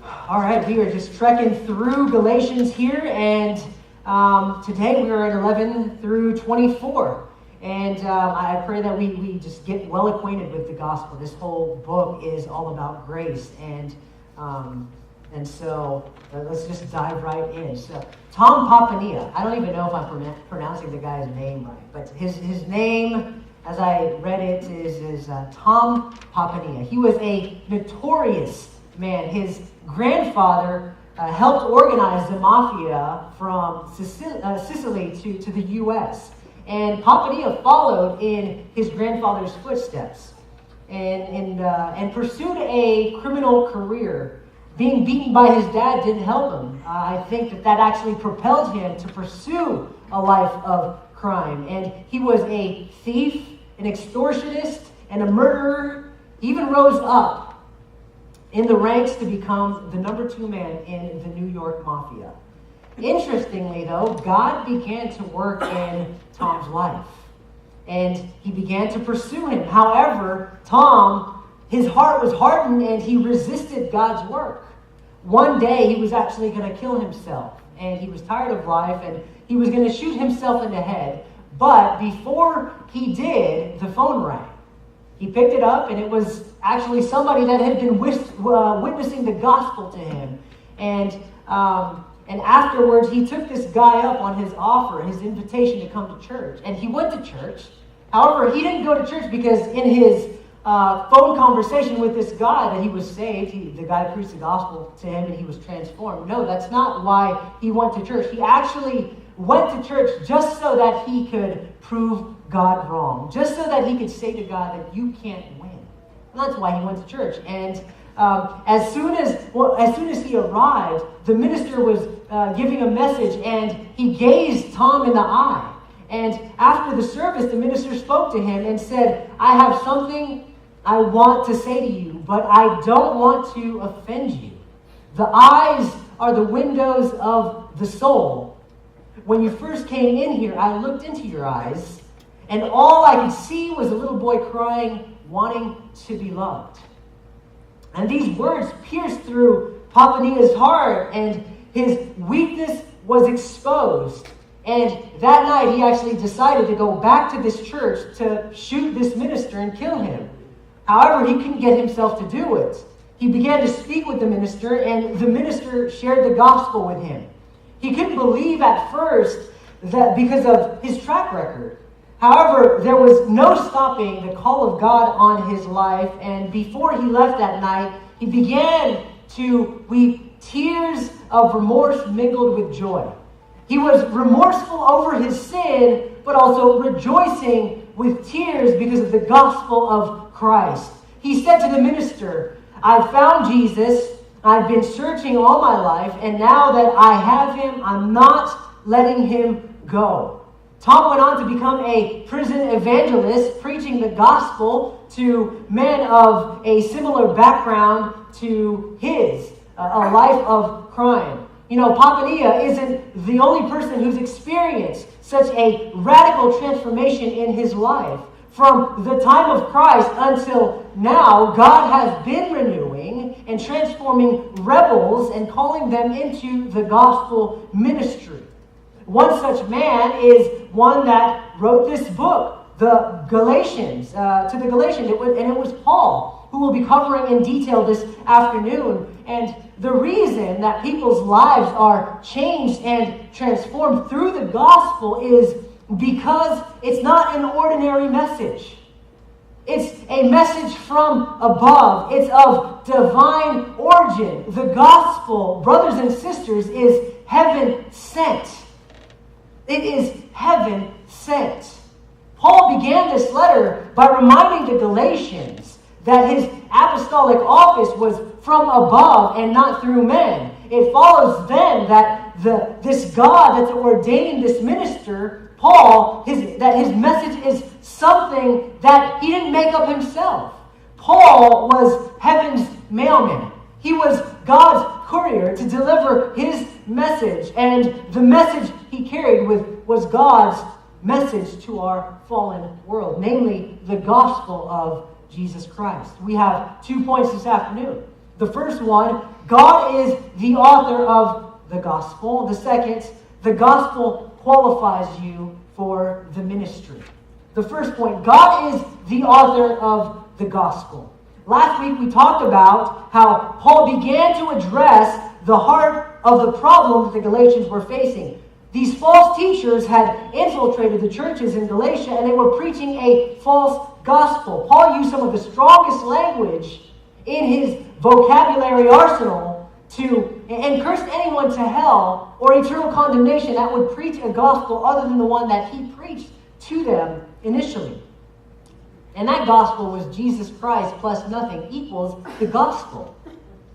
All right, we are just trekking through Galatians here, and today we are at 11 through 24. And I pray that we just get well acquainted with the gospel. This whole book is all about grace, and so let's just dive right in. So Tom Papania, I don't even know if I'm pronouncing the guy's name right, but his name, as I read it, is Tom Papania. He was a notorious man. His grandfather helped organize the mafia from Sicily to the U.S., and Papania followed in his grandfather's footsteps and pursued a criminal career. Being beaten by his dad didn't help him. I think that actually propelled him to pursue a life of crime. And he was a thief, an extortionist, and a murderer. He even rose up in the ranks to become the number 2 man in the New York Mafia. Interestingly, though, God began to work in Tom's life, and he began to pursue him. However, Tom, his heart was hardened, and he resisted God's work. One day, he was actually going to kill himself, and he was tired of life, and he was going to shoot himself in the head. But before he did, the phone rang. He picked it up, and it was actually somebody that had been witnessing the gospel to him. And afterwards, he took this guy up on his offer, his invitation to come to church. And he went to church. However, he didn't go to church because in his phone conversation with this guy that he was saved, the guy preached the gospel to him and he was transformed. No, that's not why he went to church. He actually went to church just so that he could prove God wrong. Just so that he could say to God that you can't win. And that's why he went to church. And as soon as he arrived, the minister was giving a message, and he gazed Tom in the eye. And after the service, the minister spoke to him and said, "I have something I want to say to you, but I don't want to offend you. The eyes are the windows of the soul. When you first came in here, I looked into your eyes, and all I could see was a little boy crying, wanting to be loved." And these words pierced through Papania's heart, and his weakness was exposed. And that night, he actually decided to go back to this church to shoot this minister and kill him. However, he couldn't get himself to do it. He began to speak with the minister, and the minister shared the gospel with him. He couldn't believe at first that because of his track record. However, there was no stopping the call of God on his life, and before he left that night, he began to weep tears of remorse mingled with joy. He was remorseful over his sin, but also rejoicing with tears because of the gospel of Christ. He said to the minister, "I found Jesus. I've been searching all my life, and now that I have him, I'm not letting him go." Tom went on to become a prison evangelist, preaching the gospel to men of a similar background to his, a life of crime. You know, Papania isn't the only person who's experienced such a radical transformation in his life. From the time of Christ until now, God has been renewing and transforming rebels and calling them into the gospel ministry. One such man is one that wrote this book, the Galatians, to the Galatians, and it was Paul, who we'll be covering in detail this afternoon. And the reason that people's lives are changed and transformed through the gospel is because it's not an ordinary message. It's a message from above. It's of divine origin. The gospel, brothers and sisters, is heaven sent. It is heaven sent. Paul began this letter by reminding the Galatians that his apostolic office was from above and not through men. It follows then that this God that's ordained this minister, Paul, that his message is something that he didn't make up himself. Paul was heaven's mailman. He was God's courier to deliver his message, and the message he carried was God's message to our fallen world, namely the gospel of Jesus Christ. We have 2 points this afternoon. The first one, God is the author of the gospel. The second, the gospel qualifies you for the ministry. The first point, God is the author of the gospel. Last week we talked about how Paul began to address the heart of the problem that the Galatians were facing. These false teachers had infiltrated the churches in Galatia and they were preaching a false gospel. Paul used some of the strongest language in his vocabulary arsenal and cursed anyone to hell or eternal condemnation that would preach a gospel other than the one that he preached to them initially. And that gospel was Jesus Christ plus nothing equals the gospel.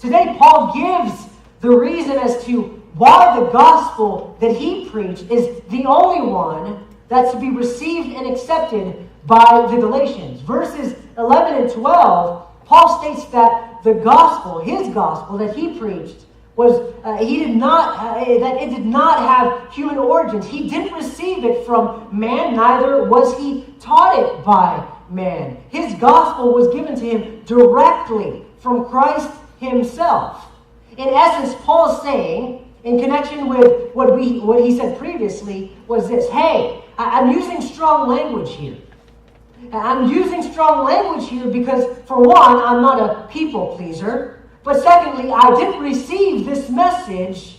Today, Paul gives the reason as to why the gospel that he preached is the only one that's to be received and accepted by the Galatians. Verses 11 and 12, Paul states that the gospel, his gospel that he preached, was that it did not have human origins. He didn't receive it from man, neither was he taught it by man. His gospel was given to him directly from Christ himself. In essence, Paul is saying, in connection with what he said previously, was this: hey, I'm using strong language here. I'm using strong language here because, for one, I'm not a people pleaser. But secondly, I didn't receive this message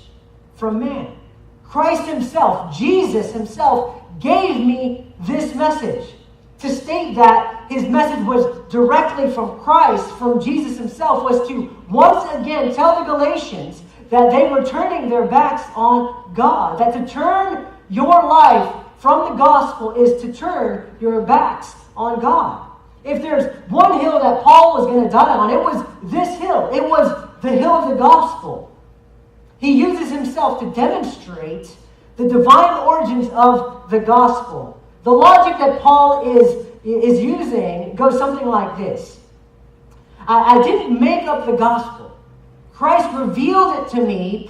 from man. Christ himself, Jesus himself, gave me this message. To state that his message was directly from Christ, from Jesus himself, was to once again tell the Galatians that they were turning their backs on God. That to turn your life from the gospel is to turn your backs on God. If there's one hill that Paul was going to die on, it was this hill. It was the hill of the gospel. He uses himself to demonstrate the divine origins of the gospel. The logic that Paul is using goes something like this. I didn't make up the gospel. Christ revealed it to me